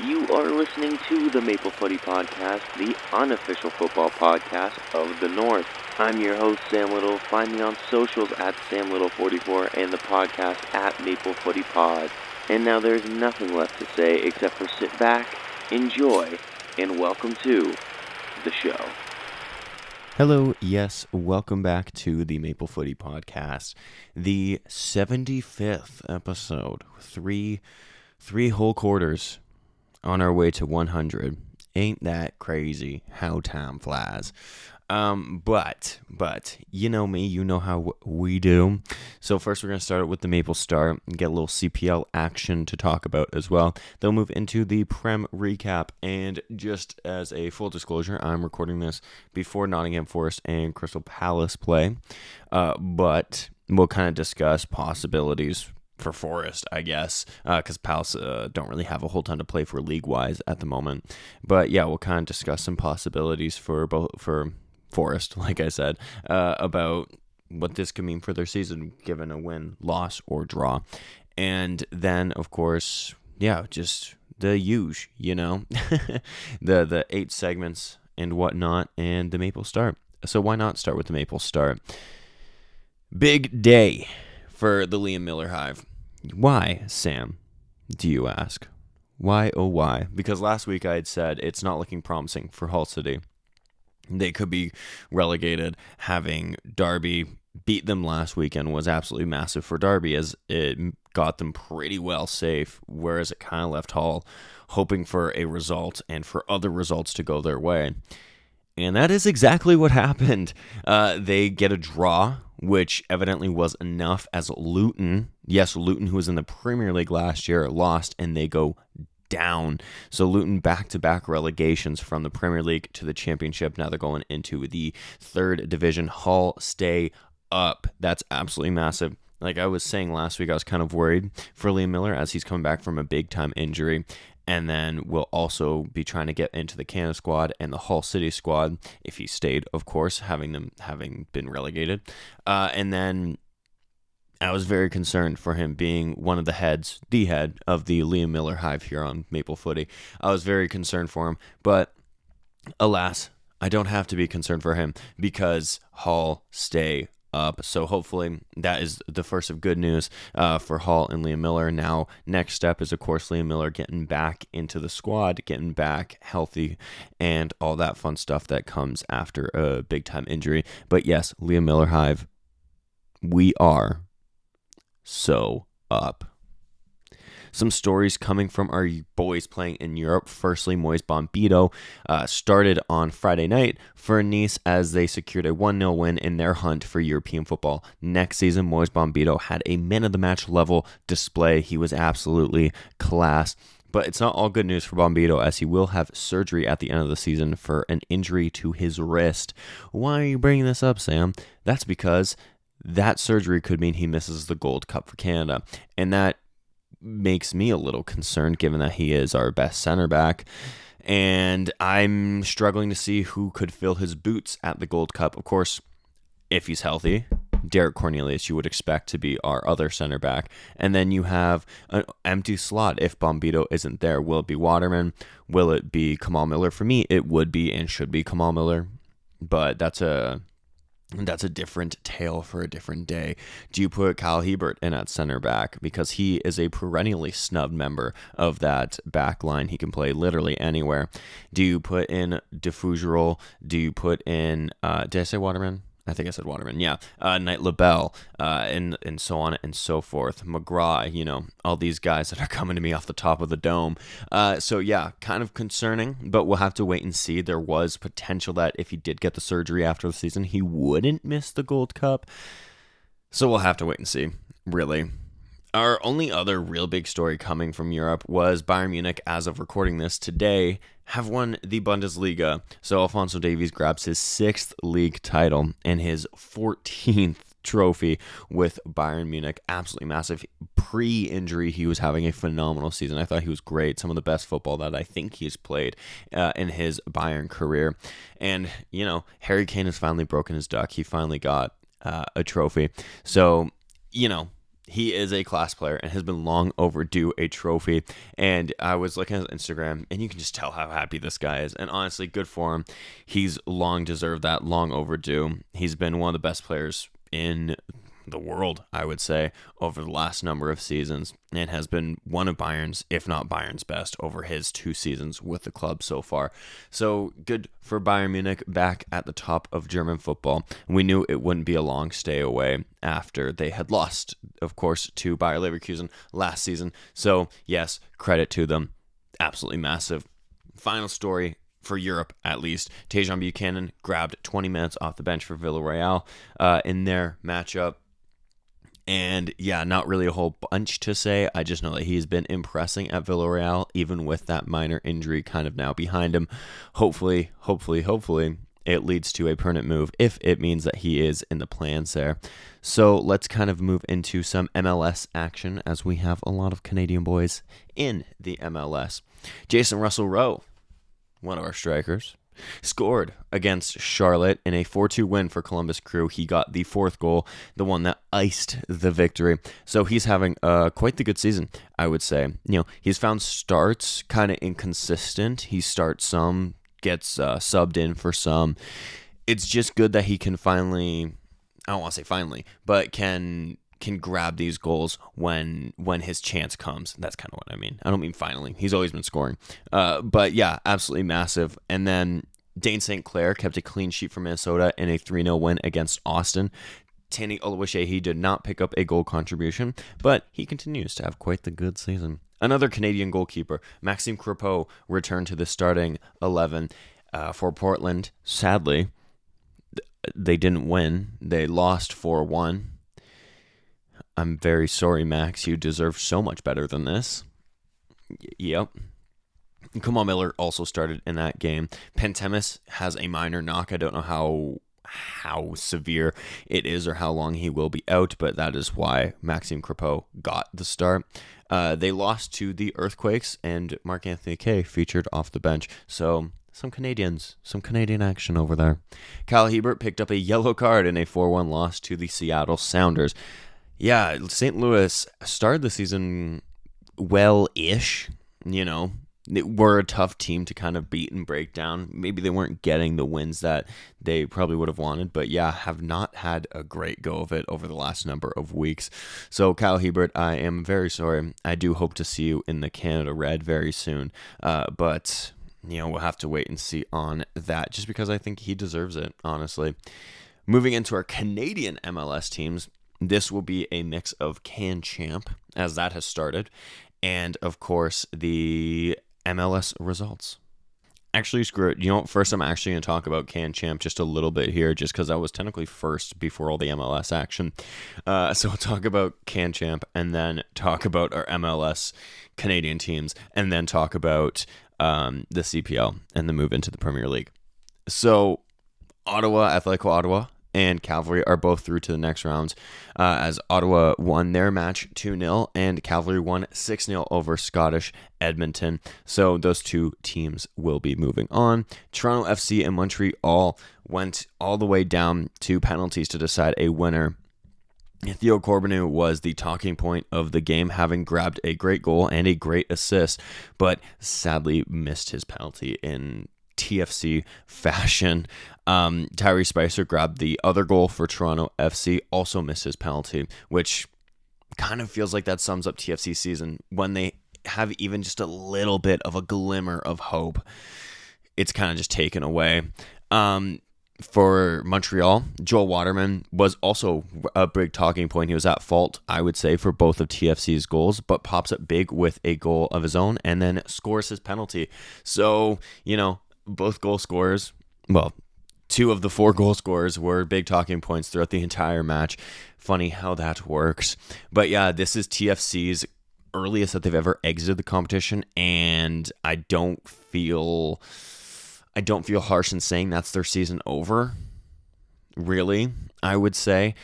You are listening to the Maple Footy Podcast, the unofficial football podcast of the North. I'm your host, Sam Little. Find me on socials at SamLittle44 and the podcast at Maple Footy Pod. And now there's nothing left to say except for sit back, enjoy, and welcome to the show. Hello, yes, welcome back to the Maple Footy Podcast, the 75th episode, three whole quarters on our way to 100. Ain't that crazy how time flies? But you know me, you know how we do. So first we're going to start with the Maple Start and get a little CPL action to talk about as well. They'll move into the Prem recap, and just as a full disclosure, I'm recording this before Nottingham Forest and Crystal Palace play, but we'll kind of discuss possibilities for Forest, I guess, because Palace don't really have a whole ton to play for league-wise at the moment. But yeah, we'll kind of discuss some possibilities for Forest, like I said, about what this could mean for their season, given a win, loss, or draw. And then, of course, yeah, just the huge, the 8 segments and whatnot, and the Maple Start. So why not start with the Maple Start? Big day for the Liam Miller Hive. Why, Sam, do you ask? Why, oh why? Because last week I had said it's not looking promising for Hull City. They could be relegated. Having Derby beat them last weekend was absolutely massive for Derby, as it got them pretty well safe, whereas it kind of left Hull hoping for a result and for other results to go their way. And that is exactly what happened. They get a draw, which evidently was enough, as Luton, who was in the Premier League last year, lost, and they go down. So Luton back-to-back relegations from the Premier League to the Championship. Now they're going into the 3rd division. Hull stay up. That's absolutely massive. Like I was saying last week, I was kind of worried for Liam Miller as he's coming back from a big-time injury. And then we'll also be trying to get into the Canada squad and the Hull City squad, if he stayed, of course, having been relegated. And then I was very concerned for him being one of the head of the Liam Miller Hive here on Maple Footy. I was very concerned for him, but alas, I don't have to be concerned for him because Hull stay up. So hopefully that is the first of good news for Hull and Liam Miller. Now, next step is, of course, Liam Miller getting back into the squad, getting back healthy, and all that fun stuff that comes after a big-time injury. But yes, Liam Miller Hive, we are so up. Some stories coming from our boys playing in Europe. Firstly, Moise Bombito started on Friday night for Nice as they secured a 1-0 win in their hunt for European football. Next season, Moise Bombito had a man-of-the-match level display. He was absolutely class. But it's not all good news for Bombito, as he will have surgery at the end of the season for an injury to his wrist. Why are you bringing this up, Sam? That's because that surgery could mean he misses the Gold Cup for Canada. And that makes me a little concerned, given that he is our best center back, and I'm struggling to see who could fill his boots at the Gold Cup. Of course, if he's healthy, Derek Cornelius you would expect to be our other center back, and then you have an empty slot if Bombito isn't there. Will it be Waterman? Will it be Kamal Miller? For me, it would be and should be Kamal Miller, but that's a different tale for a different day. Do you put Kyle Hebert in at center back? Because he is a perennially snubbed member of that back line. He can play literally anywhere. Do you put in DeFougerol? Do you put in, did I say Waterman? I think I said Waterman, yeah. Knight LaBelle, and so on and so forth. McGrath, all these guys that are coming to me off the top of the dome. So yeah, kind of concerning, but we'll have to wait and see. There was potential that if he did get the surgery after the season, he wouldn't miss the Gold Cup. So we'll have to wait and see, really. Our only other real big story coming from Europe was Bayern Munich, as of recording this today, have won the Bundesliga. So Alphonso Davies grabs his 6th league title and his 14th trophy with Bayern Munich. Absolutely massive. Pre-injury, he was having a phenomenal season. I thought he was great. Some of the best football that I think he's played in his Bayern career. And, Harry Kane has finally broken his duck. He finally got a trophy. So, He is a class player and has been long overdue a trophy. And I was looking at his Instagram, and you can just tell how happy this guy is. And honestly, good for him. He's long deserved that, long overdue. He's been one of the best players in the world, I would say, over the last number of seasons, and has been one of Bayern's, if not Bayern's best, over his 2 seasons with the club so far. So good for Bayern Munich back at the top of German football. We knew it wouldn't be a long stay away after they had lost, of course, to Bayer Leverkusen last season. So yes, credit to them. Absolutely massive. Final story for Europe, at least. Tejan Buchanan grabbed 20 minutes off the bench for Villarreal in their matchup. And yeah, not really a whole bunch to say. I just know that he's been impressing at Villarreal, even with that minor injury kind of now behind him. Hopefully, it leads to a permanent move if it means that he is in the plans there. So let's kind of move into some MLS action, as we have a lot of Canadian boys in the MLS. Jason Russell-Rowe, one of our strikers, scored against Charlotte in a 4-2 win for Columbus Crew. He got the 4th goal, the one that iced the victory. So he's having quite the good season, I would say. He's found starts kind of inconsistent. He starts some, gets subbed in for some. It's just good that he can finally, I don't want to say finally, but can grab these goals when his chance comes. That's kind of what I mean. I don't mean finally. He's always been scoring. But yeah, absolutely massive. And then Dane St. Clair kept a clean sheet for Minnesota in a 3-0 win against Austin. Tani Oluwaseyi did not pick up a goal contribution, but he continues to have quite the good season. Another Canadian goalkeeper, Maxime Crepeau, returned to the starting 11 for Portland. Sadly, they didn't win. They lost 4-1. I'm very sorry, Max. You deserve so much better than this. Yep. Kamal Miller also started in that game. Pentemis has a minor knock. I don't know how severe it is or how long he will be out, but that is why Maxime Crepeau got the start. They lost to the Earthquakes, and Mark-Anthony Kaye featured off the bench. So some Canadian action over there. Kyle Hebert picked up a yellow card in a 4-1 loss to the Seattle Sounders. Yeah, St. Louis started the season well-ish, They were a tough team to kind of beat and break down. Maybe they weren't getting the wins that they probably would have wanted, but yeah, have not had a great go of it over the last number of weeks. So Kyle Hebert, I am very sorry. I do hope to see you in the Canada Red very soon, but we'll have to wait and see on that, just because I think he deserves it, honestly. Moving into our Canadian MLS teams, this will be a mix of Can Champ, as that has started, and of course the MLS results. Actually, screw it. First I'm actually going to talk about Can Champ just a little bit here, just because I was technically first before all the MLS action. So I'll talk about Can Champ, and then talk about our MLS Canadian teams, and then talk about the CPL and the move into the Premier League. So Atletico Ottawa and Cavalry are both through to the next rounds, as Ottawa won their match 2-0 and Cavalry won 6-0 over Scottish Edmonton. So those two teams will be moving on. Toronto FC and Montreal went all the way down to penalties to decide a winner. Theo Corbeanu was the talking point of the game, having grabbed a great goal and a great assist, but sadly missed his penalty in TFC fashion. Tyree Spicer grabbed the other goal for Toronto FC, also missed his penalty, which kind of feels like that sums up TFC season. When they have even just a little bit of a glimmer of hope, it's kind of just taken away. For Montreal, Joel Waterman was also a big talking point. He was at fault, I would say, for both of TFC's goals, but pops up big with a goal of his own and then scores his penalty. So, both goal scorers, well, 2 of the 4 goal scorers were big talking points throughout the entire match. Funny how that works. But yeah, this is TFC's earliest that they've ever exited the competition, and I don't feel harsh in saying that's their season over. Really, I would say.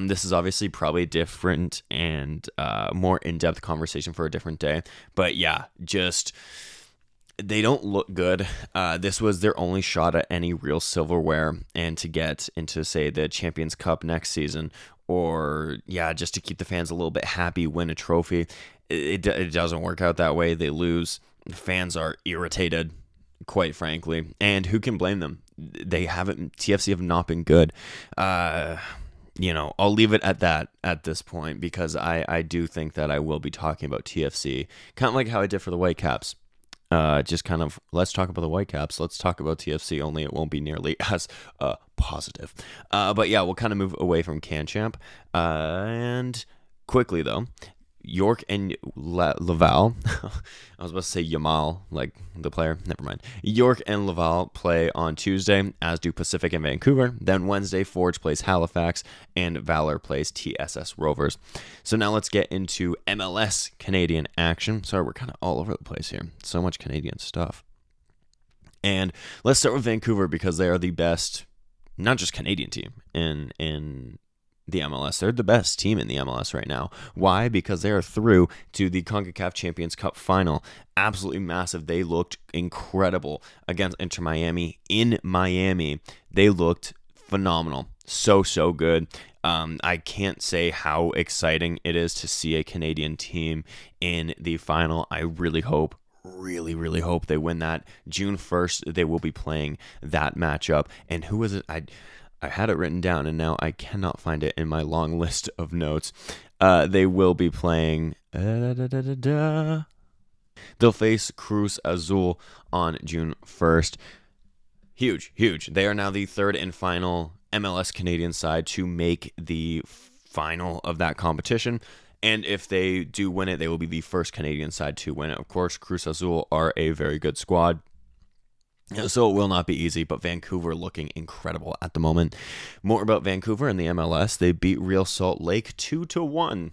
This is obviously probably a different and more in-depth conversation for a different day. But yeah, just they don't look good. This was their only shot at any real silverware, and to get into, say, the Champions Cup next season, or just to keep the fans a little bit happy, win a trophy. It doesn't work out that way. They lose. The fans are irritated, quite frankly, and who can blame them? TFC have not been good. I'll leave it at that at this point, because I do think that I will be talking about TFC, kind of like how I did for the Whitecaps. Just kind of, let's talk about the Whitecaps. Let's talk about TFC, only it won't be nearly as positive. But yeah, we'll kind of move away from CanChamp. And quickly, though, York and Laval, I was about to say Yamal, like the player, never mind. York and Laval play on Tuesday, as do Pacific and Vancouver. Then Wednesday, Forge plays Halifax, and Valor plays TSS Rovers. So now let's get into MLS Canadian action. Sorry, we're kind of all over the place here. So much Canadian stuff. And let's start with Vancouver, because they are the best, not just Canadian team in the MLS. They're the best team in the MLS right now. Why? Because they are through to the CONCACAF Champions Cup final. Absolutely massive. They looked incredible against Inter Miami in Miami. They looked phenomenal. So good. I can't say how exciting it is to see a Canadian team in the final. I really hope, really hope they win that. June 1st, they will be playing that matchup. And who is it? I had it written down, and now I cannot find it in my long list of notes. They will be playing... They'll face Cruz Azul on June 1st. Huge. They are now the third and final MLS Canadian side to make the final of that competition. And if they do win it, they will be the first Canadian side to win it. Of course, Cruz Azul are a very good squad, so it will not be easy, but Vancouver looking incredible at the moment. More about Vancouver in the MLS. They beat Real Salt Lake 2-1.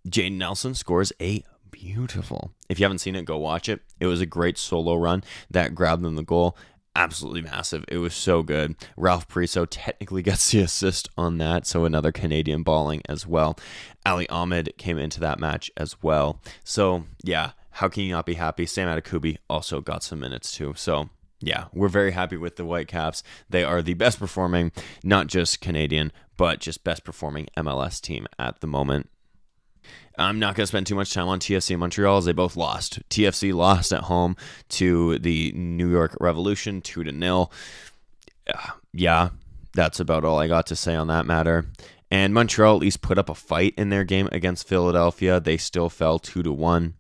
Jaden Nelson scores a beautiful. If you haven't seen it, go watch it. It was a great solo run that grabbed them the goal. Absolutely massive. It was so good. Ralph Priso technically gets the assist on that, so another Canadian balling as well. Ali Ahmed came into that match as well. So, yeah, how can you not be happy? Sam Adekubi also got some minutes too. So, yeah, we're very happy with the Whitecaps. They are the best performing, not just Canadian, but just best performing MLS team at the moment. I'm not going to spend too much time on TFC and Montreal, as they both lost. TFC lost at home to the New York Revolution 2-0. Yeah, that's about all I got to say on that matter. And Montreal at least put up a fight in their game against Philadelphia. They still fell 2-1.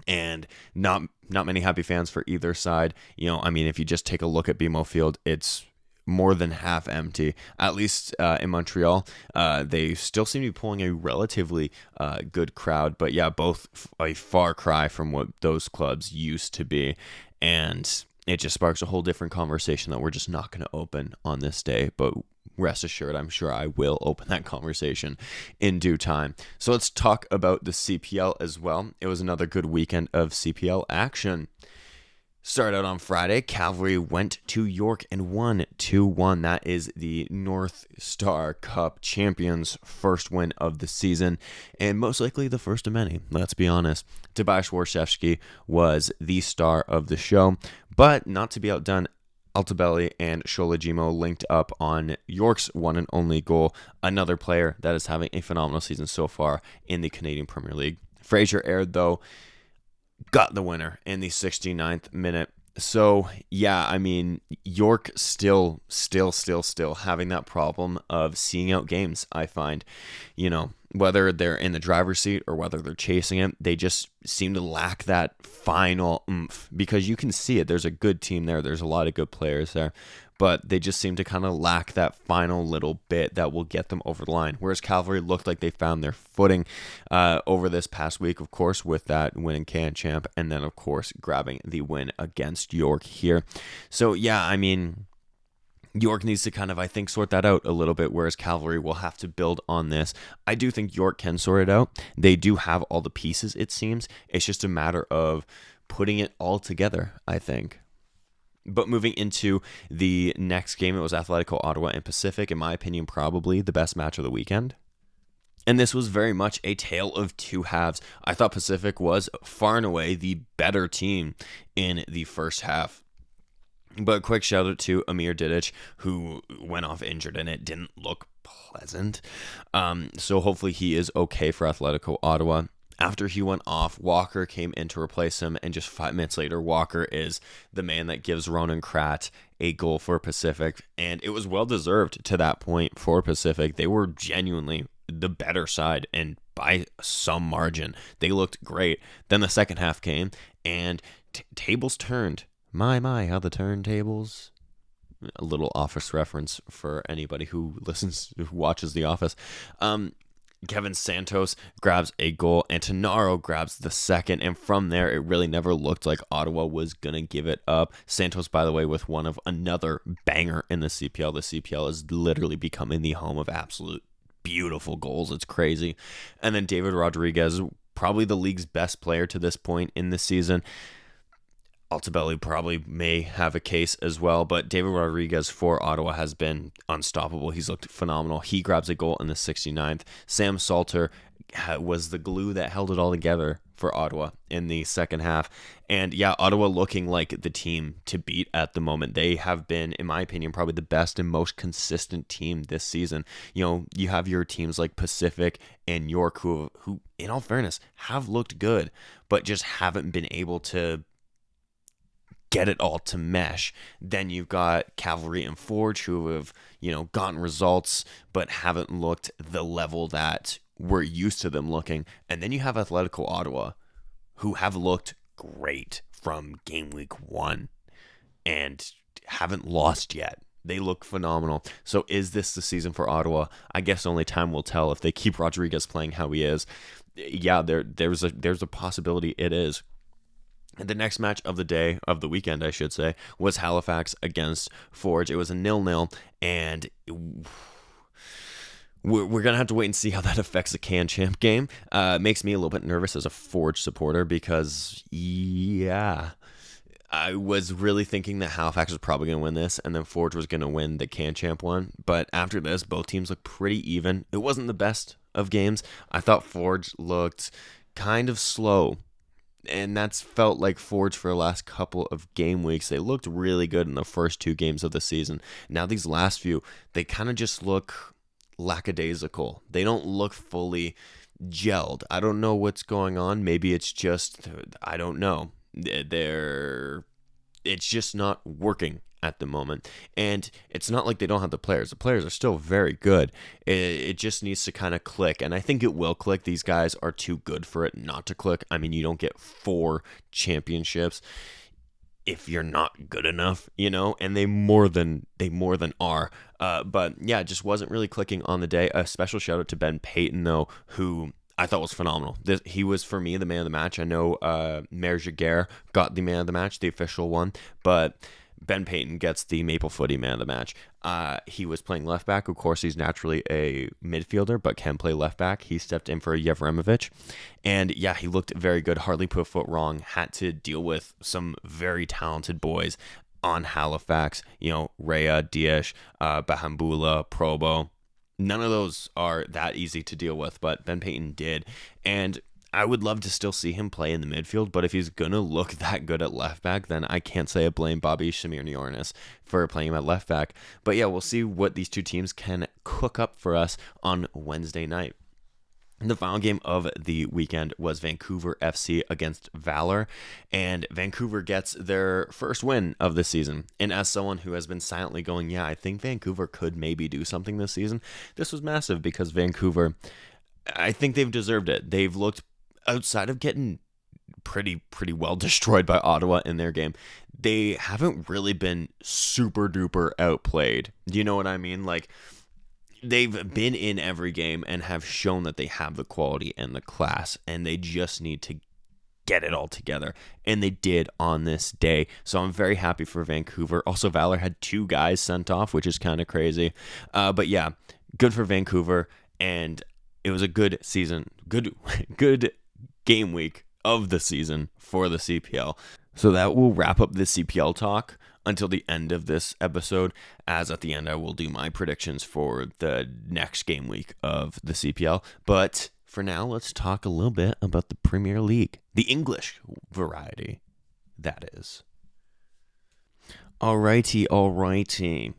And not many happy fans for either side. If you just take a look at BMO Field, it's more than half empty, at least in Montreal. They still seem to be pulling a relatively good crowd, but yeah, both a far cry from what those clubs used to be. And it just sparks a whole different conversation that we're just not going to open on this day, but rest assured, I'm sure I will open that conversation in due time. So let's talk about the CPL as well. It was another good weekend of CPL action. Started out on Friday, Cavalry went to York and won 2-1. That is the North Star Cup champions' first win of the season, and most likely the first of many, let's be honest. Tobias Warszewski was the star of the show, but not to be outdone, Altabelli and Sholajimo linked up on York's one and only goal, another player that is having a phenomenal season so far in the Canadian Premier League. Fraser Aird, though, got the winner in the 69th minute. So, yeah, York still having that problem of seeing out games, I find. Whether they're in the driver's seat or whether they're chasing it, they just seem to lack that final oomph, because you can see it. There's a good team there. There's a lot of good players there, but they just seem to kind of lack that final little bit that will get them over the line. Whereas Cavalry looked like they found their footing over this past week, of course, with that win in CanChamp, and then, of course, grabbing the win against York here. So, yeah, York needs to kind of, I think, sort that out a little bit, whereas Cavalry will have to build on this. I do think York can sort it out. They do have all the pieces, it seems. It's just a matter of putting it all together, I think. But moving into the next game, it was Atletico Ottawa and Pacific. In my opinion, probably the best match of the weekend. And this was very much a tale of two halves. I thought Pacific was far and away the better team in the first half. But quick shout out to Amir Didic, who went off injured, and it didn't look pleasant. So hopefully he is okay for Atletico Ottawa. After he went off, Walker came in to replace him, and just 5 minutes later, Walker is the man that gives Ronan Krat a goal for Pacific, and it was well-deserved to that point for Pacific. They were genuinely the better side, and by some margin. They looked great. Then the second half came, and tables turned. My, how the turntables. A little Office reference for anybody who watches The Office. Kevin Santos grabs a goal, and Tenaro grabs the second, and from there, it really never looked like Ottawa was going to give it up. Santos, by the way, with another banger in the CPL. The CPL is literally becoming the home of absolute beautiful goals. It's crazy. And then David Rodriguez, probably the league's best player to this point in the season. Altobelli probably may have a case as well, but David Rodriguez for Ottawa has been unstoppable. He's looked phenomenal. He grabs a goal in the 69th. Sam Salter was the glue that held it all together for Ottawa in the second half. And yeah, Ottawa looking like the team to beat at the moment. They have been, in my opinion, probably the best and most consistent team this season. You know, you have your teams like Pacific and York who in all fairness, have looked good, but just haven't been able to get it all to mesh. Then you've got Cavalry and Forge who have, gotten results but haven't looked the level that we're used to them looking. And then you have Atletico Ottawa who have looked great from game week 1 and haven't lost yet. They look phenomenal. So is this the season for Ottawa? I guess only time will tell. If they keep Rodriguez playing how he is, yeah, there's a possibility it is. And the next match of the weekend, I should say, was Halifax against Forge. It was a 0-0, and we're going to have to wait and see how that affects the Can Champ game. It makes me a little bit nervous as a Forge supporter because, yeah, I was really thinking that Halifax was probably going to win this, and then Forge was going to win the Can Champ one. But after this, both teams looked pretty even. It wasn't the best of games. I thought Forge looked kind of slow. And that's felt like Forge for the last couple of game weeks. They looked really good in the first 2 games of the season. Now these last few, they kind of just look lackadaisical. They don't look fully gelled. I don't know what's going on. Maybe it's just, I don't know. It's just not working at the moment. And it's not like they don't have the players. The players are still very good. It just needs to kind of click. And I think it will click. These guys are too good for it not to click. I mean, you don't get 4 championships if you're not good enough, and they more than are. But yeah, it just wasn't really clicking on the day. A special shout out to Ben Payton, though, who I thought was phenomenal. He was, for me, the man of the match. I know Mayor Jaguar got the man of the match, the official one, but Ben Payton gets the Maple Footy man of the match. He was playing left back. Of course, he's naturally a midfielder, but can play left back. He stepped in for Yevremovich. And yeah, he looked very good. Hardly put a foot wrong. Had to deal with some very talented boys on Halifax. Rhea, Diaz, Bahambula, Probo. None of those are that easy to deal with, but Ben Payton did. And I would love to still see him play in the midfield, but if he's going to look that good at left back, then I can't say I blame Bobby Shamir-Niornis for playing him at left back. But yeah, we'll see what these 2 teams can cook up for us on Wednesday night. The final game of the weekend was Vancouver FC against Valor, and Vancouver gets their first win of the season. And as someone who has been silently going, yeah, I think Vancouver could maybe do something this season, this was massive because Vancouver, I think they've deserved it. They've looked, outside of getting pretty well destroyed by Ottawa in their game, they haven't really been super duper outplayed. Do you know what I mean? Like, they've been in every game and have shown that they have the quality and the class, and they just need to get it all together. And they did on this day. So I'm very happy for Vancouver. Also, Valor had 2 guys sent off, which is kind of crazy. But yeah, good for Vancouver. And it was a good season. Good game week of the season for the CPL. So that will wrap up the CPL talk until the end of this episode, as at the end I will do my predictions for the next game week of the CPL. But for now, let's talk a little bit about the Premier League, the English variety, that is. Alrighty.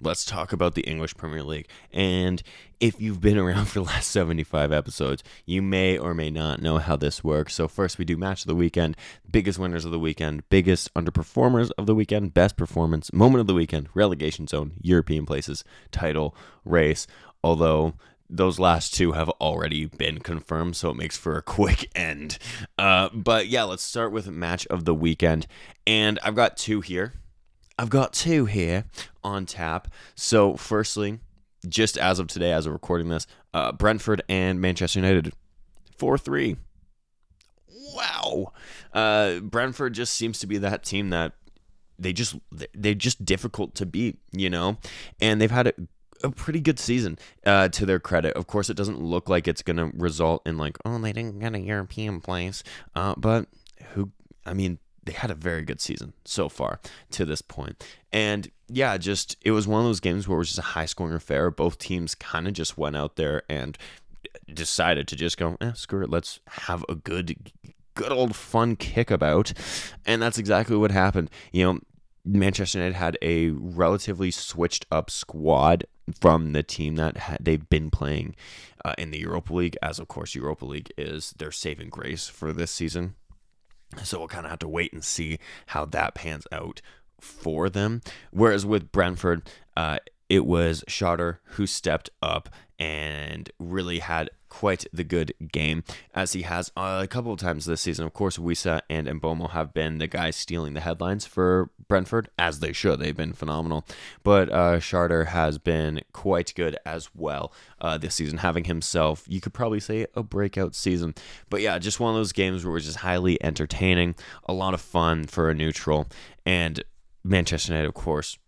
let's talk about the English Premier League. And if you've been around for the last 75 episodes, you may or may not know how this works. So first we do match of the weekend, biggest winners of the weekend, biggest underperformers of the weekend, best performance, moment of the weekend, relegation zone, European places, title, race. Although those last two have already been confirmed, so it makes for a quick end. But yeah, let's start with match of the weekend. And I've got two here on tap. So firstly, just as of today, as of recording this, Brentford and Manchester United, 4-3. Wow. Brentford just seems to be that team that they're just difficult to beat, and they've had a pretty good season, to their credit. Of course, it doesn't look like it's going to result in they didn't get a European place, but they had a very good season so far to this point. And yeah, it was one of those games where it was just a high-scoring affair. Both teams kind of just went out there and decided to just go, screw it, let's have a good old fun kickabout. And that's exactly what happened. Manchester United had a relatively switched up squad from the team that they've been playing in the Europa League, as of course Europa League is their saving grace for this season. So we'll kind of have to wait and see how that pans out for them. Whereas with Brentford, it was Schade who stepped up and really had quite the good game, as he has a couple of times this season. Of course, Wissa and Mbomo have been the guys stealing the headlines for Brentford, as they should. They've been phenomenal. But Schade has been quite good as well this season, having himself, you could probably say, a breakout season. But yeah, just one of those games where it was just highly entertaining, a lot of fun for a neutral, and Manchester United, of course,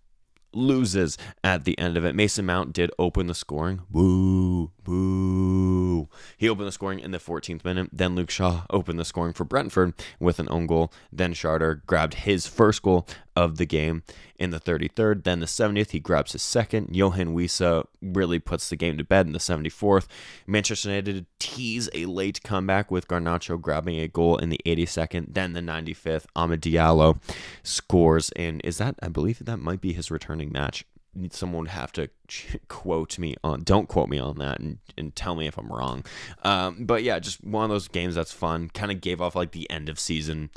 loses at the end of it. Mason Mount did open the scoring. Boo, boo. He opened the scoring in the 14th minute. Then Luke Shaw opened the scoring for Brentford with an own goal. Then Schade grabbed his first goal of the game in the 33rd. Then the 70th, he grabs his second. Johan Wissa really puts the game to bed in the 74th. Manchester United tease a late comeback with Garnacho grabbing a goal in the 82nd. Then the 95th, Amad Diallo scores. And I believe that might be his returning match. Someone would have to don't quote me on that and tell me if I'm wrong. But yeah, just one of those games that's fun. Kind of gave off the end of season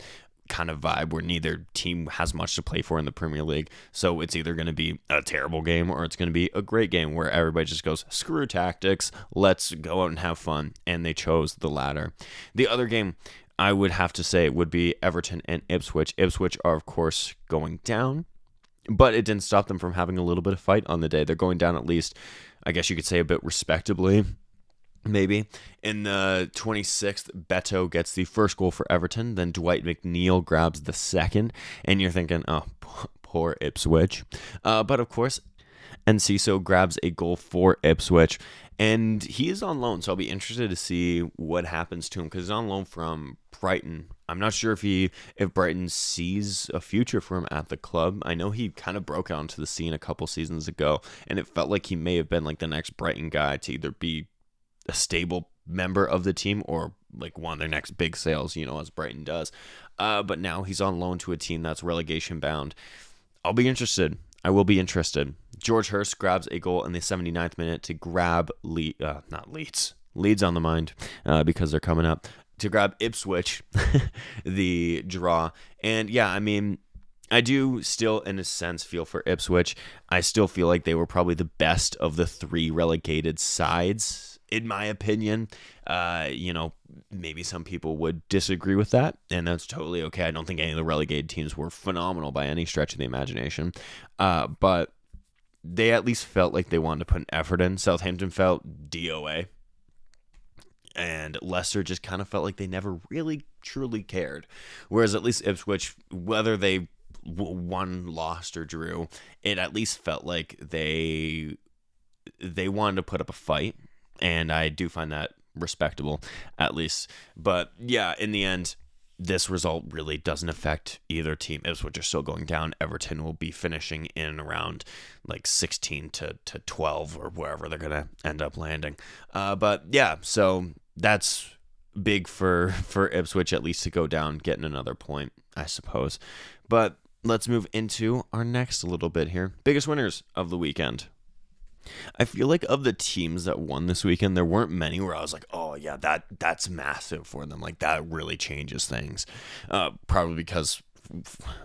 kind of vibe where neither team has much to play for in the Premier League. So it's either going to be a terrible game or it's going to be a great game where everybody just goes, screw tactics, let's go out and have fun. And they chose the latter. The other game I would have to say would be Everton and Ipswich. Ipswich are, of course, going down, but it didn't stop them from having a little bit of fight on the day. They're going down at least, I guess you could say, a bit respectably. Maybe. In the 26th, Beto gets the first goal for Everton. Then Dwight McNeil grabs the second. And you're thinking, oh, poor Ipswich. But of course, Enciso grabs a goal for Ipswich. And he is on loan, so I'll be interested to see what happens to him, because he's on loan from Brighton. I'm not sure if Brighton sees a future for him at the club. I know he kind of broke out into the scene a couple seasons ago, and it felt like he may have been the next Brighton guy to either be a stable member of the team or one of their next big sales, as Brighton does. But now he's on loan to a team that's relegation bound. I'll be interested. I will be interested. George Hurst grabs a goal in the 79th minute to grab Leeds on the mind, because they're coming up, to grab Ipswich, the draw. And yeah, I do still, in a sense, feel for Ipswich. I still feel like they were probably the best of the three relegated sides, in my opinion. Maybe some people would disagree with that, and that's totally okay. I don't think any of the relegated teams were phenomenal by any stretch of the imagination. But they at least felt like they wanted to put an effort in. Southampton felt DOA. And Leicester just kind of felt like they never really truly cared. Whereas at least Ipswich, whether they won, lost, or drew, it at least felt like they wanted to put up a fight. And I do find that respectable, at least. But yeah, in the end, this result really doesn't affect either team. Ipswich are still going down. Everton will be finishing in around 16 to 12 or wherever they're going to end up landing. But yeah, so that's big for Ipswich, at least, to go down, getting another point, I suppose. But let's move into our next little bit here. Biggest winners of the weekend. I feel like of the teams that won this weekend, there weren't many where I was like, oh yeah, that's massive for them. Like that really changes things. Probably because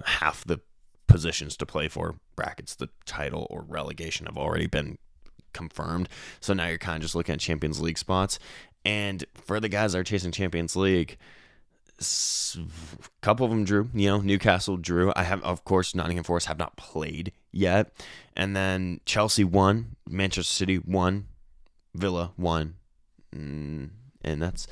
half the positions to play for, brackets, the title or relegation, have already been confirmed. So now you're kind of just looking at Champions League spots. And for the guys that are chasing Champions League, a couple of them drew. Newcastle drew. I have, of course, Nottingham Forest have not played yet. And then Chelsea won, Manchester City won, Villa won. And that's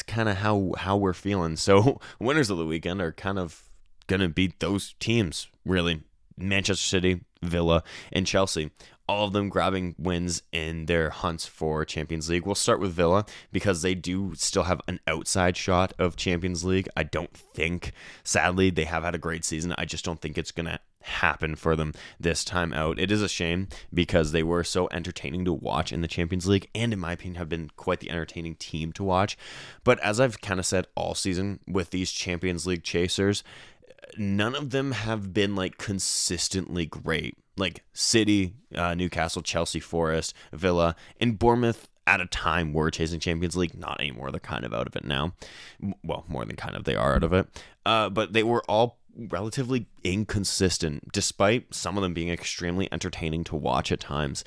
kind of how we're feeling. So winners of the weekend are kind of going to beat those teams, really. Manchester City, Villa, and Chelsea. All of them grabbing wins in their hunts for Champions League. We'll start with Villa because they do still have an outside shot of Champions League. I don't think, sadly, they have had a great season. I just don't think it's going to happen for them this time out. It is a shame because they were so entertaining to watch in the Champions League and, in my opinion, have been quite the entertaining team to watch. But as I've kind of said all season with these Champions League chasers, none of them have been like consistently great. Like City, Newcastle, Chelsea, Forest, Villa, and Bournemouth at a time were chasing Champions League. Not anymore. They're kind of out of it now. Well, more than kind of, they are out of it. But they were all relatively inconsistent, despite some of them being extremely entertaining to watch at times.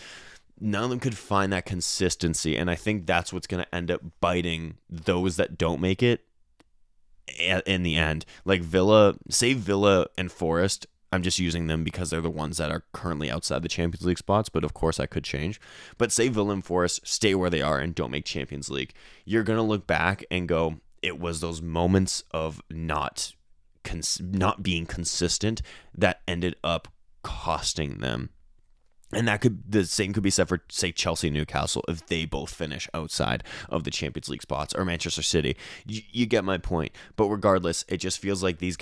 None of them could find that consistency, and I think that's what's going to end up biting those that don't make it in the end. Like Villa and Forest, I'm just using them because they're the ones that are currently outside the Champions League spots, but of course that could change. But say Villa and Forest stay where they are and don't make Champions League, you're going to look back and go, it was those moments of not being consistent that ended up costing them. And the same could be said for, say, Chelsea and Newcastle if they both finish outside of the Champions League spots, or Manchester City. You get my point. But regardless, it just feels like these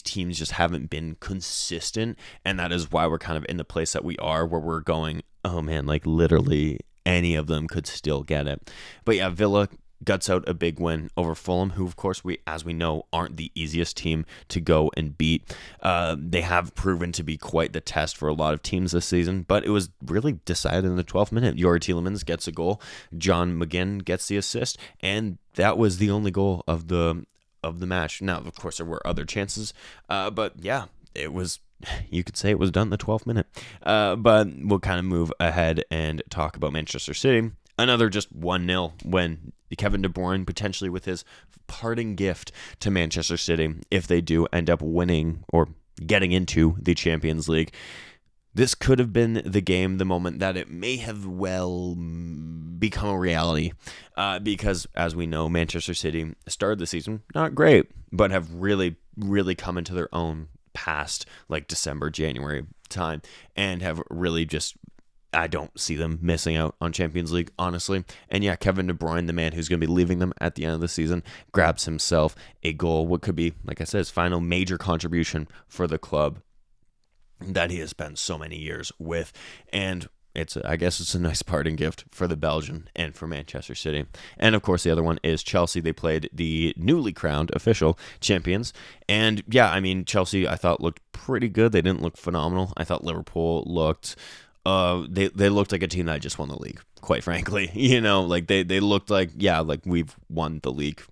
teams just haven't been consistent, and that is why we're kind of in the place that we are, where we're going, oh man, like literally any of them could still get it. But yeah, Villa guts out a big win over Fulham, who, of course, as we know, aren't the easiest team to go and beat. They have proven to be quite the test for a lot of teams this season, but it was really decided in the 12th minute. Youri Tielemans gets a goal, John McGinn gets the assist, and that was the only goal of the match. Now, of course, there were other chances, but yeah, it was. You could say it was done in the 12th minute. But we'll kind of move ahead and talk about Manchester City. Another just 1-0 when Kevin De Bruyne, potentially with his parting gift to Manchester City, if they do end up winning or getting into the Champions League. This could have been the game, the moment that it may have well become a reality. Because, as we know, Manchester City started the season not great, but have really, really come into their own past like December, January time, and have really just, I don't see them missing out on Champions League, honestly. And yeah, Kevin De Bruyne, the man who's going to be leaving them at the end of the season, grabs himself a goal, what could be, like I said, his final major contribution for the club that he has spent so many years with. And I guess it's a nice parting gift for the Belgian and for Manchester City. And of course, the other one is Chelsea. They played the newly crowned official champions. And yeah, I mean, Chelsea, I thought, looked pretty good. They didn't look phenomenal. I thought Liverpool looked... they looked like a team that just won the league, quite frankly. Like they looked like, yeah, like we've won the league.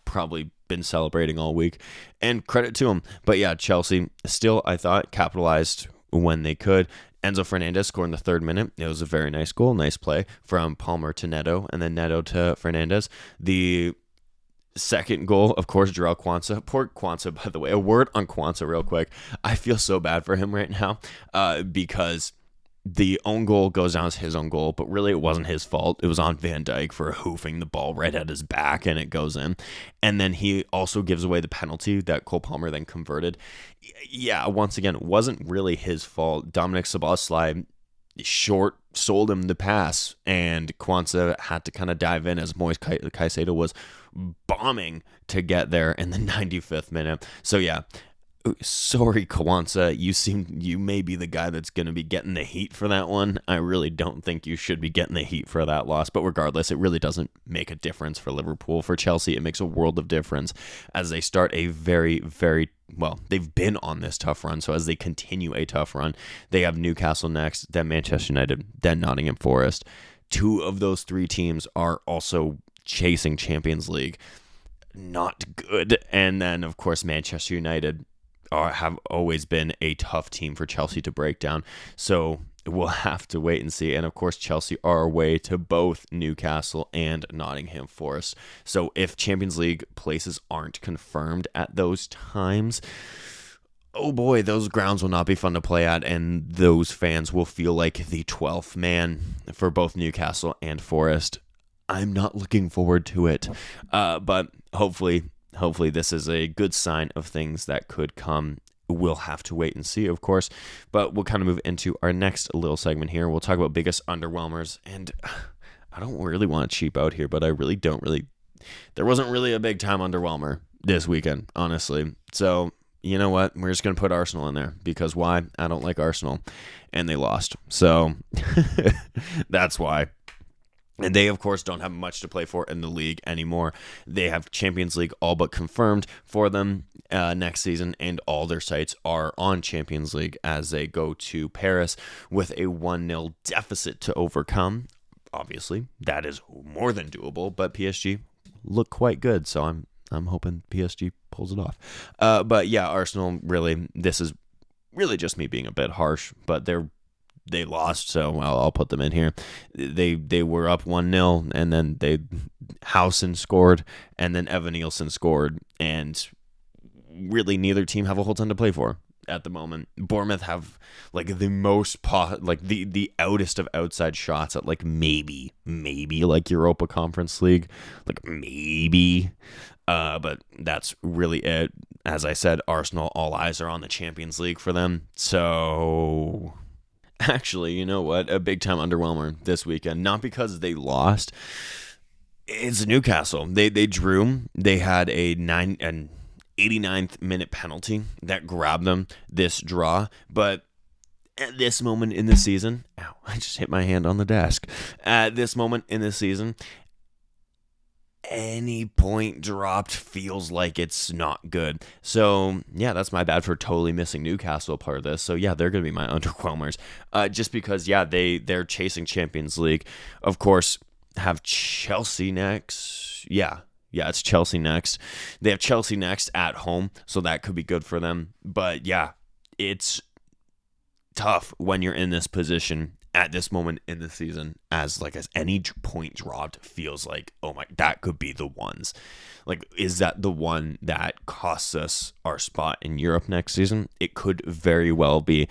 Probably been celebrating all week. And credit to them. But yeah, Chelsea still, I thought, capitalized when they could. Enzo Fernandez scored in the 3rd minute. It was a very nice goal, nice play from Palmer to Neto, and then Neto to Fernandez. The second goal, of course, Jarrell Quansah. Poor Quansah, by the way. A word on Quansah real quick. I feel so bad for him right now because the own goal goes down as his own goal, but really it wasn't his fault. It was on Van Dijk for hoofing the ball right at his back, and it goes in. And then he also gives away the penalty that Cole Palmer then converted. Yeah, once again, it wasn't really his fault. Dominic Szoboszlai sold him the pass, and Quansah had to kind of dive in as Moise Caicedo was bombing to get there in the 95th minute. So yeah, Sorry, Kwanzaa, you may be the guy that's going to be getting the heat for that one. I really don't think you should be getting the heat for that loss, but regardless, it really doesn't make a difference for Liverpool. For Chelsea, it makes a world of difference as they start a very, very, well, they've been on this tough run, so as they continue a tough run, they have Newcastle next, then Manchester United, then Nottingham Forest. 2 of those 3 teams are also chasing Champions League. Not good. And then, of course, Manchester United have always been a tough team for Chelsea to break down. So we'll have to wait and see. And of course, Chelsea are away to both Newcastle and Nottingham Forest. So if Champions League places aren't confirmed at those times, oh boy, those grounds will not be fun to play at, and those fans will feel like the 12th man for both Newcastle and Forest. I'm not looking forward to it, but hopefully this is a good sign of things that could come. We'll have to wait and see, of course, but we'll kind of move into our next little segment here. We'll talk about biggest underwhelmers, and I don't really want to cheap out here, but I really don't really. There wasn't really a big time underwhelmer this weekend, honestly. So you know what? We're just going to put Arsenal in there because why? I don't like Arsenal, and they lost. So that's why. And they, of course, don't have much to play for in the league anymore. They have Champions League all but confirmed for them next season, and all their sights are on Champions League as they go to Paris with a 1-0 deficit to overcome. Obviously, that is more than doable, but PSG look quite good, so I'm hoping PSG pulls it off. But yeah, Arsenal, really, this is really just me being a bit harsh, but they lost, so I'll put them in here. They were up 1-0, and then Howson scored, and then Evan Nielsen scored, and really neither team have a whole ton to play for at the moment. Bournemouth have like the most the outest of outside shots at like maybe like Europa Conference League, like maybe. But that's really it. As I said, Arsenal, all eyes are on the Champions League for them. So actually, you know what? A big time underwhelmer this weekend. Not because they lost. It's Newcastle. They drew. They had an 89th minute penalty that grabbed them this draw. But at this moment in the season, ow, I just hit my hand on the desk. At this moment in the season, any point dropped feels like it's not good. So, yeah, that's my bad for totally missing Newcastle part of this. So, yeah, they're going to be my underwhelmers. Just because, yeah, they're chasing Champions League. Of course, have Chelsea next. Yeah, it's Chelsea next. They have Chelsea next at home, so that could be good for them. But, yeah, it's tough when you're in this position at this moment in the season, as any point dropped feels like, oh my, that could be the ones. Like, is that the one that costs us our spot in Europe next season? It could very well be.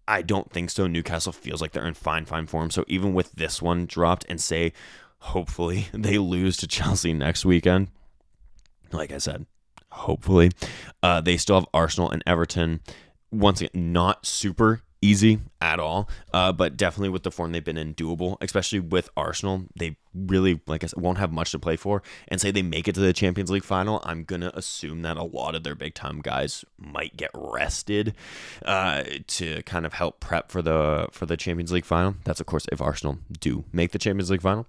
I don't think so. Newcastle feels like they're in fine form. So even with this one dropped, and say, hopefully they lose to Chelsea next weekend, like I said, hopefully, they still have Arsenal and Everton. Once again, not super easy at all, but definitely with the form they've been in, doable, especially with Arsenal. They really, like I said, won't have much to play for, and say they make it to the Champions League final, I'm gonna assume that a lot of their big time guys might get rested to kind of help prep for the Champions League final. That's of course if Arsenal do make the Champions League final.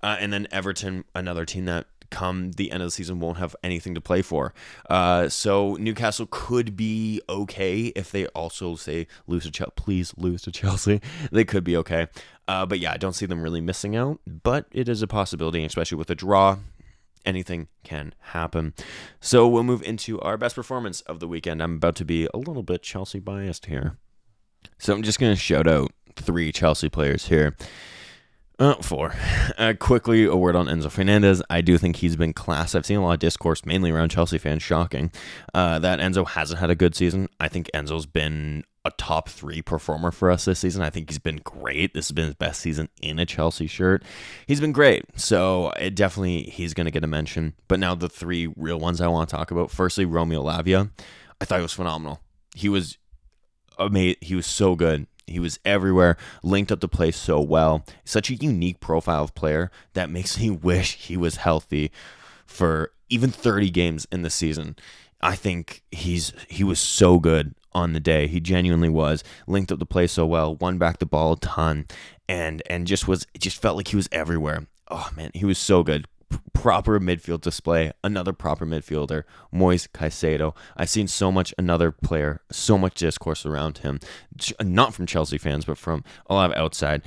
And then Everton, another team that come the end of the season won't have anything to play for. So Newcastle could be okay if they also say lose to Chelsea. Please lose to Chelsea. They could be okay. But yeah, I don't see them really missing out. But it is a possibility, especially with a draw. Anything can happen. So we'll move into our best performance of the weekend. I'm about to be a little bit Chelsea biased here. So I'm just going to shout out 3 Chelsea players here. 4. Quickly, a word on Enzo Fernandez. I do think he's been class. I've seen a lot of discourse, mainly around Chelsea fans, shocking, that Enzo hasn't had a good season. I think Enzo's been a top 3 performer for us this season. I think he's been great. This has been his best season in a Chelsea shirt. He's been great. So he's going to get a mention. But now the 3 real ones I want to talk about. Firstly, Romeo Lavia. I thought he was phenomenal. He was amazing. He was so good. He was everywhere, linked up the play so well. Such a unique profile of player that makes me wish he was healthy for even 30 games in the season. I think he was so good on the day. He genuinely was. Linked up the play so well, won back the ball a ton, and just felt like he was everywhere. Oh man, he was so good. Proper midfield display. Another proper midfielder, Moise Caicedo. I've seen so much another player, so much discourse around him, not from Chelsea fans, but from a lot of outside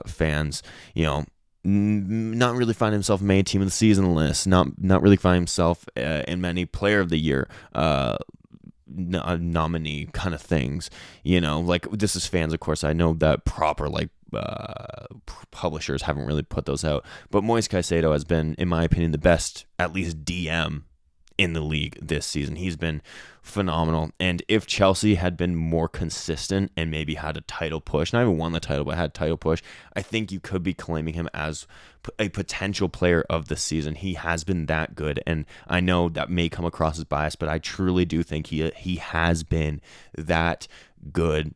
fans. Not really find himself made team of the season list. Not really find himself in many player of the year nominee kind of things. Like this is fans, of course. I know that proper publishers haven't really put those out, but Moise Caicedo has been, in my opinion, the best, at least DM in the league this season. He's been phenomenal. And if Chelsea had been more consistent and maybe had a title push, not even won the title, but had a title push, I think you could be claiming him as a potential player of the season. He has been that good. And I know that may come across as biased, but I truly do think he has been that good.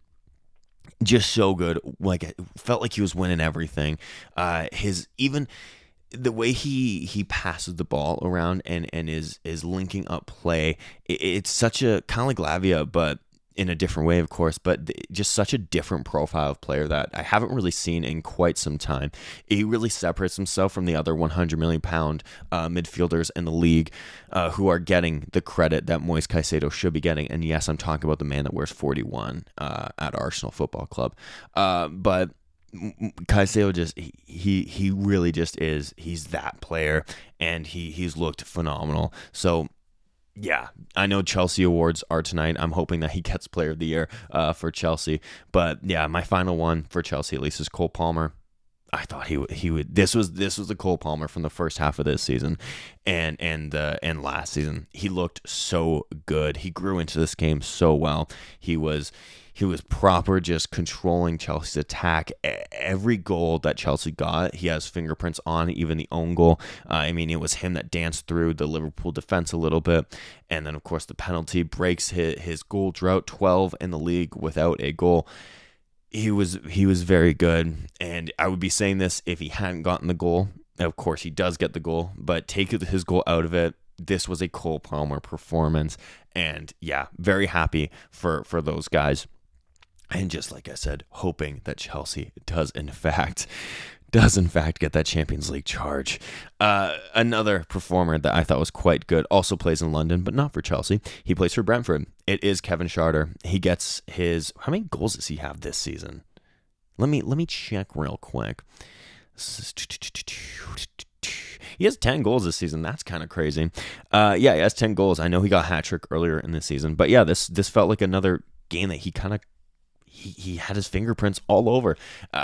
Just so good. Like, it felt like he was winning everything. Even the way he passes the ball around and is linking up play, it's such a kind of like Lavia, but in a different way, of course, but just such a different profile of player that I haven't really seen in quite some time. He really separates himself from the other 100 million pound midfielders in the league who are getting the credit that Moise Caicedo should be getting. And yes, I'm talking about the man that wears 41 at Arsenal Football Club. But Caicedo he really just is. He's that player, and he's looked phenomenal. So yeah, I know Chelsea awards are tonight. I'm hoping that he gets Player of the Year for Chelsea. But yeah, my final one for Chelsea at least is Cole Palmer. I thought he would. This was the Cole Palmer from the first half of this season, and last season. He looked so good. He grew into this game so well. He was proper, just controlling Chelsea's attack. Every goal that Chelsea got, he has fingerprints on, even the own goal. It was him that danced through the Liverpool defense a little bit. And then, of course, the penalty breaks his goal drought, 12 in the league without a goal. He was very good. And I would be saying this if he hadn't gotten the goal. Of course, he does get the goal, but take his goal out of it, this was a Cole Palmer performance. And yeah, very happy for those guys. And just like I said, hoping that Chelsea does in fact get that Champions League charge. Another performer that I thought was quite good also plays in London, but not for Chelsea. He plays for Brentford. It is Kevin Schade. He gets how many goals does he have this season? Let me check real quick. He has 10 goals this season. That's kind of crazy. He has 10 goals. I know he got a hat trick earlier in the season, but yeah, this felt like another game that he kind of he had his fingerprints all over.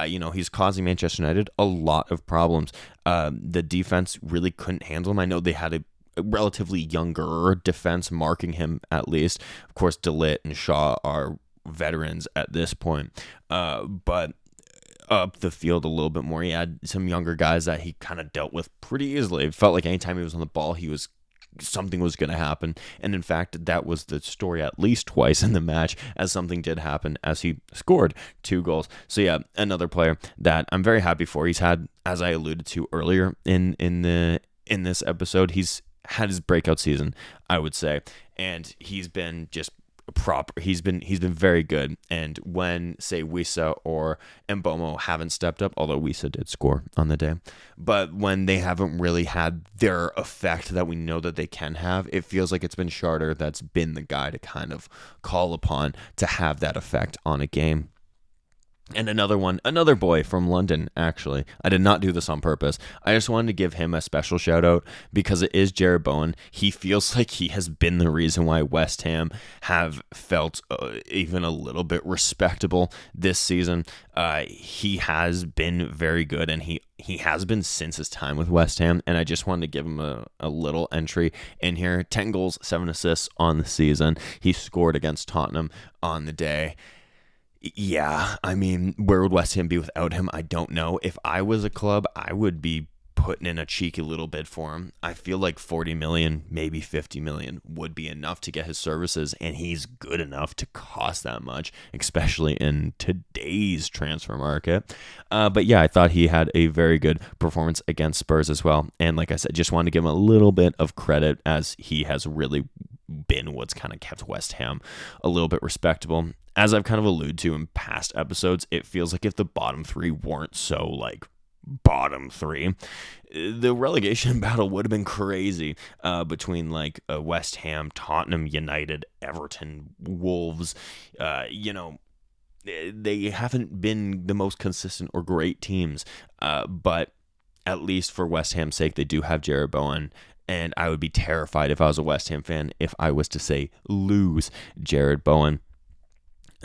He's causing Manchester United a lot of problems. The defense really couldn't handle him. I know they had a relatively younger defense marking him at least. Of course, De Ligt and Shaw are veterans at this point. But up the field a little bit more, he had some younger guys that he kind of dealt with pretty easily. It felt like anytime he was on the ball, something was going to happen. And in fact, that was the story at least twice in the match, as something did happen as he scored 2 goals. So yeah, another player that I'm very happy for. He's had, as I alluded to earlier in this episode, he's had his breakout season, I would say. And he's been just proper. He's been very good. And when, say, Wissa or Mbomo haven't stepped up, although Wissa did score on the day, but when they haven't really had their effect that we know that they can have, it feels like it's been Schade that's been the guy to kind of call upon to have that effect on a game. And another boy from London, actually. I did not do this on purpose. I just wanted to give him a special shout out because it is Jared Bowen. He feels like he has been the reason why West Ham have felt even a little bit respectable this season. He has been very good, and he has been since his time with West Ham, and I just wanted to give him a little entry in here. 10 goals, 7 assists on the season. He scored against Tottenham on the day. Yeah, where would West Ham be without him? I don't know. If I was a club, I would be putting in a cheeky little bid for him. I feel like 40 million, maybe 50 million would be enough to get his services, and he's good enough to cost that much, especially in today's transfer market. But yeah, I thought he had a very good performance against Spurs as well. And like I said, just wanted to give him a little bit of credit, as he has really been what's kind of kept West Ham a little bit respectable. As I've kind of alluded to in past episodes, it feels like if the bottom three weren't so like bottom three, the relegation battle would have been crazy between like West Ham, Tottenham, United, Everton, Wolves. They haven't been the most consistent or great teams, but at least for West Ham's sake, they do have Jared Bowen. And I would be terrified if I was a West Ham fan if I was to say lose Jared Bowen.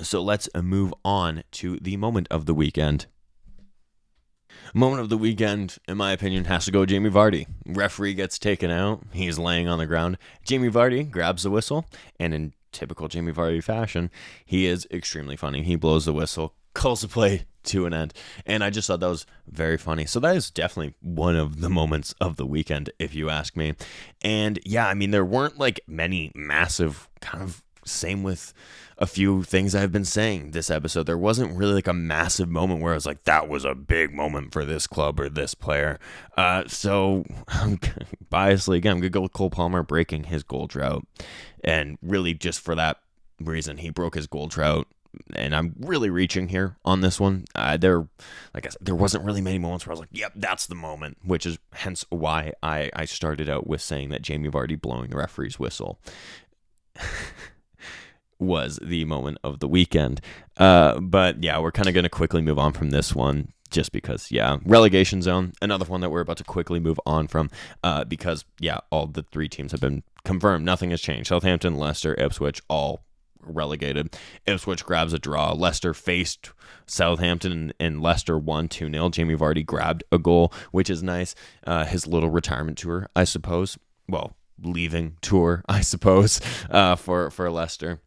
So let's move on to the moment of the weekend. Moment of the weekend, in my opinion, has to go Jamie Vardy. Referee gets taken out. He's laying on the ground. Jamie Vardy grabs the whistle, and in typical Jamie Vardy fashion, he is extremely funny. He blows the whistle, calls the play to an end, and I just thought that was very funny. So that is definitely one of the moments of the weekend, if you ask me. And yeah, I mean, there weren't like many massive kind of, same with a few things I've been saying this episode. There wasn't really like a massive moment where I was like, that was a big moment for this club or this player. So I'm biasly, again, I'm going to go with Cole Palmer breaking his goal drought. And really just for that reason, he broke his goal drought. And I'm really reaching here on this one. Like I said, there wasn't really many moments where I was like, yep, that's the moment, which is hence why I started out with saying that Jamie Vardy blowing the referee's whistle was the moment of the weekend. But yeah, we're kind of going to quickly move on from this one just because, yeah, relegation zone, another one that we're about to quickly move on from because, yeah, all the three teams have been confirmed. Nothing has changed. Southampton, Leicester, Ipswich, all relegated. Ipswich grabs a draw. Leicester faced Southampton and Leicester won 2-0. Jamie Vardy grabbed a goal, which is nice. His little retirement tour, I suppose. Well, leaving tour, I suppose, for Leicester.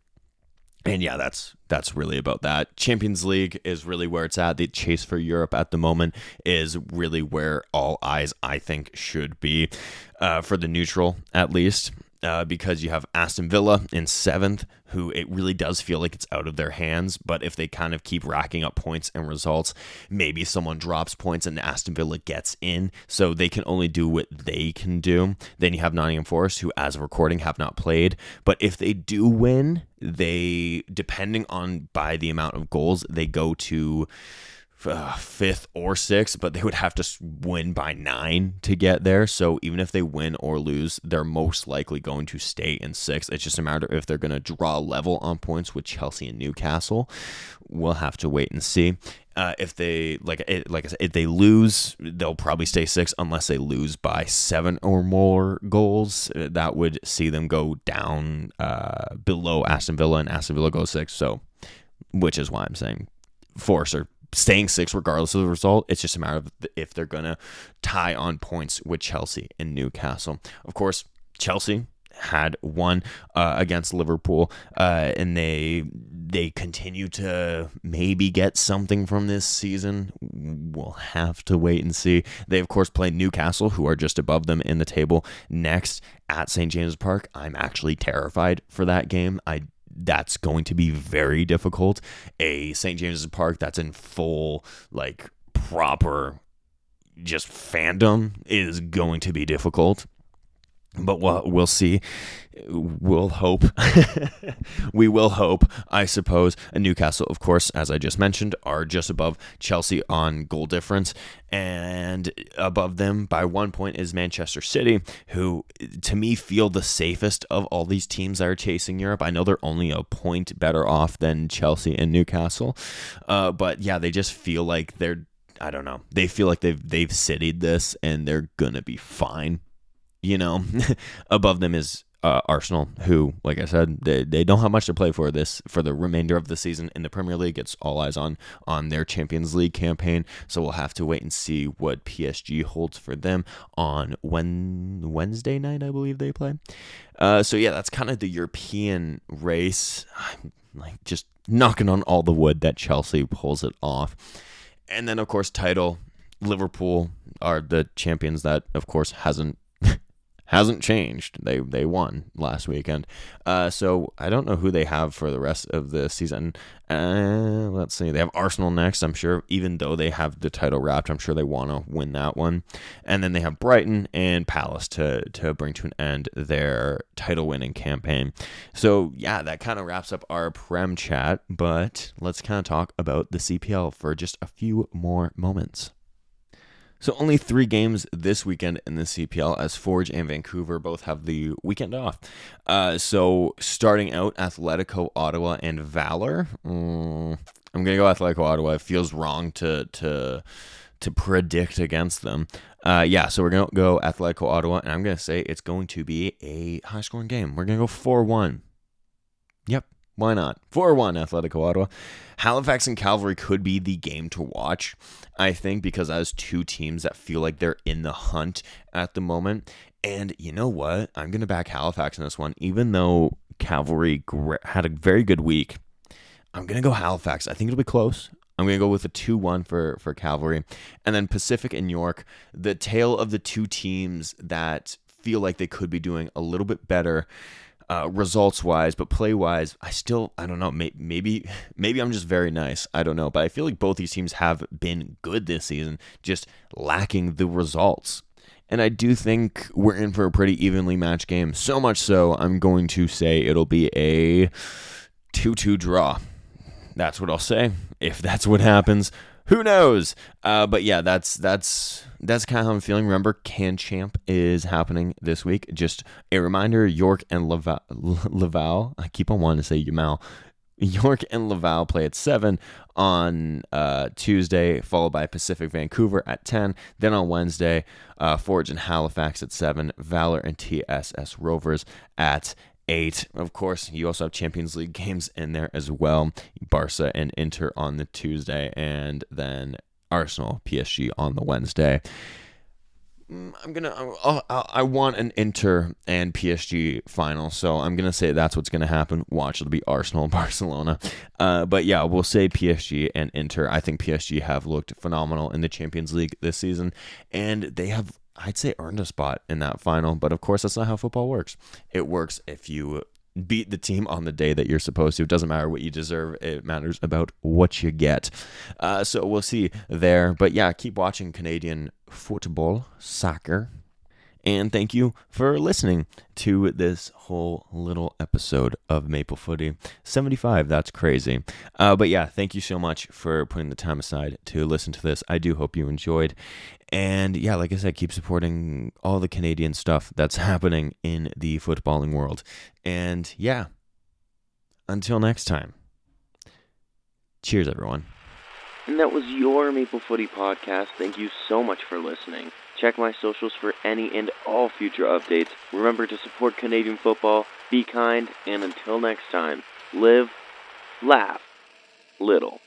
And yeah, that's really about that. Champions League is really where it's at. The chase for Europe at the moment is really where all eyes, I think, should be for the neutral, at least. Because you have Aston Villa in 7th, who it really does feel like it's out of their hands. But if they kind of keep racking up points and results, maybe someone drops points and Aston Villa gets in. So they can only do what they can do. Then you have Nottingham Forest, who as of recording have not played. But if they do win, they, depending on by the amount of goals, they go to 5th or 6th, but they would have to win by 9 to get there. So even if they win or lose, they're most likely going to stay in 6th. It's just a matter if they're going to draw level on points with Chelsea and Newcastle. We'll have to wait and see. If they like I said, if they lose, they'll probably stay 6th unless they lose by 7 or more goals. That would see them go down below Aston Villa, and Aston Villa goes 6th. So, which is why I'm saying Forest are staying 6th regardless of the result. It's just a matter of if they're going to tie on points with Chelsea and Newcastle. Of course, Chelsea had won against Liverpool, and they continue to maybe get something from this season. We'll have to wait and see. They, of course, play Newcastle, who are just above them in the table, next at St. James's Park. I'm actually terrified for that game. That's going to be very difficult. A St. James's Park that's in full, like, proper just fandom is going to be difficult. But we'll see. We'll hope. We will hope, I suppose. And Newcastle, of course, as I just mentioned, are just above Chelsea on goal difference. And above them by 1 point is Manchester City, who, to me, feel the safest of all these teams that are chasing Europe. I know they're only a point better off than Chelsea and Newcastle. But, yeah, they just feel like I don't know. They feel like they've citied this and they're going to be fine. You know, above them is Arsenal, who, like I said, they don't have much to play for the remainder of the season in the Premier League. It's all eyes on their Champions League campaign. So we'll have to wait and see what PSG holds for them on Wednesday night, I believe they play. So yeah, that's kind of the European race. I'm like just knocking on all the wood that Chelsea pulls it off. And then, of course, title Liverpool are the champions. That, of course, hasn't changed. They won last weekend. So I don't know who they have for the rest of the season. Let's see. They have Arsenal next, I'm sure. Even though they have the title wrapped, I'm sure they want to win that one. And then they have Brighton and Palace to bring to an end their title-winning campaign. So, yeah, that kind of wraps up our Prem chat. But let's kind of talk about the CPL for just a few more moments. So only 3 games this weekend in the CPL, as Forge and Vancouver both have the weekend off. So starting out, Atletico Ottawa and Valor. I'm gonna go Atletico Ottawa. It feels wrong to predict against them. So we're gonna go Atletico Ottawa, and I'm gonna say it's going to be a high-scoring game. We're gonna go 4-1. Yep. Why not? 4-1 Atletico Ottawa. Halifax and Calgary could be the game to watch, I think, because as 2 teams that feel like they're in the hunt at the moment. And you know what? I'm going to back Halifax in this one. Even though Calgary had a very good week, I'm going to go Halifax. I think it'll be close. I'm going to go with a 2-1 for Calgary. And then Pacific and York, the tale of the 2 teams that feel like they could be doing a little bit better results-wise, but play-wise, I don't know, maybe I'm just very nice, I don't know, but I feel like both these teams have been good this season, just lacking the results. And I do think we're in for a pretty evenly matched game, so much so, I'm going to say it'll be a 2-2 draw. That's what I'll say. If that's what happens, who knows? But yeah, that's kind of how I'm feeling. Remember, Can Champ is happening this week. Just a reminder, York and Laval. I keep on wanting to say Yamal. York and Laval play at 7 on Tuesday, followed by Pacific Vancouver at 10. Then on Wednesday, Forge and Halifax at 7. Valor and TSS Rovers at 8. Of course, you also have Champions League games in there as well. Barca and Inter on the Tuesday, and then Arsenal, PSG on the Wednesday. I want an Inter and PSG final, so I'm gonna say that's what's gonna happen. Watch, it'll be Arsenal and Barcelona. But yeah, we'll say PSG and Inter. I think PSG have looked phenomenal in the Champions League this season, and they have, I'd say, earned a spot in that final. But of course, that's not how football works. It works if you beat the team on the day that you're supposed to. It doesn't matter what you deserve. It matters about what you get. So we'll see there. But yeah, keep watching Canadian football, soccer. And thank you for listening to this whole little episode of Maple Footy. 75, that's crazy. But yeah, thank you so much for putting the time aside to listen to this. I do hope you enjoyed. And yeah, like I said, keep supporting all the Canadian stuff that's happening in the footballing world. And yeah, until next time, cheers, everyone. And that was your Maple Footy podcast. Thank you so much for listening. Check my socials for any and all future updates. Remember to support Canadian football, be kind, and until next time, live, laugh, little.